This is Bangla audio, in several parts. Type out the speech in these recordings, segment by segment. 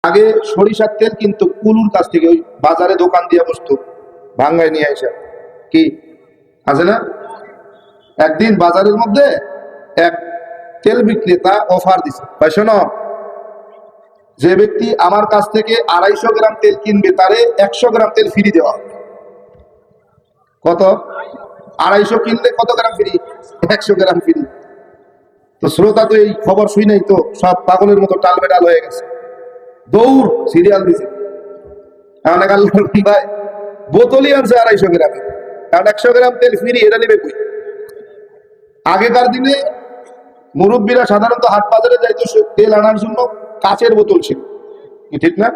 আগে সরিষার তেল কিন্তু কুলুর কাছ থেকে, ওই বাজারে দোকান দিয়ে বসতো, ভাঙ্গায় নিয়ে আসা, কি আছে না? একদিন বাজারের মধ্যে এক তেল বিক্রেতা অফার দিছে, ভাই শোনো, যে ব্যক্তি আমার কাছ থেকে 250 গ্রাম তেল কিনবে তারে 100 গ্রাম তেল ফ্রি দেওয়া হবে। কত? 250 কিনলে কত গ্রাম ফ্রি? 100 গ্রাম ফ্রি। তো শ্রোতা তো এই খবর শুই নাই, তো সব পাগলের মতো টাল বেটাল হয়ে গেছে, দৌড় সিরিয়াল দিছে। এখন ভাই বোতলই আনছে 250 গ্রামে, কারণ 100 গ্রাম তেল ফ্রি, এটা নেবে কই? আগেকার দিনে মুরব্বীরা সাধারণত হাট বাজারে যাইতো তেল আনার জন্য, কাচের বোতল ছিল, ঠিক না?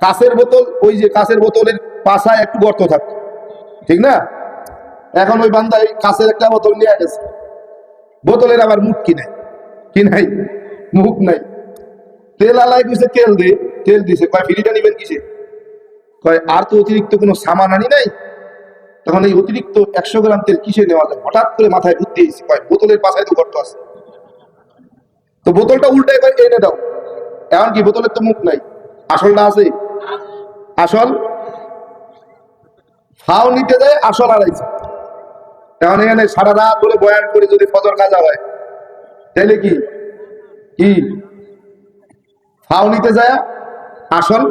কাচের বোতল, ওই যে কাচের বোতলের পাশায় একটু গর্ত থাকতো, ঠিক না? এখন ওই বান্দায় কাচের একটা বোতল নিয়ে গেছে, বোতলের আবার মুখ কি নাই, মুখ নাই। তেল আলাই কইছে তেল দে, তেল দিছে, কয় ফ্রিটা নিবেন কিসে? কয় আর তো অতিরিক্ত কোনো সামান আনি নাই। তখন এই অতিরিক্ত 100 গ্রাম তেল কিসে নেওয়া যায়? হঠাৎ করে মাথায় বুদ্ধি এসেছে, কয় বোতলের পাশায় তো গর্ত আছে, তো বোতলটা উল্টাই কয় এনে দাও। এমন কি বোতলের তো মুখ নাই, আসলটা আছে। আসল ফাও নিতে যায়, আসল হারাইছে। এখন এখানে সারা রাত ধরে বয়ান করে যদি ফজর কাজা হয়, তাইলে কি কি ফাও নিতে যায় আসল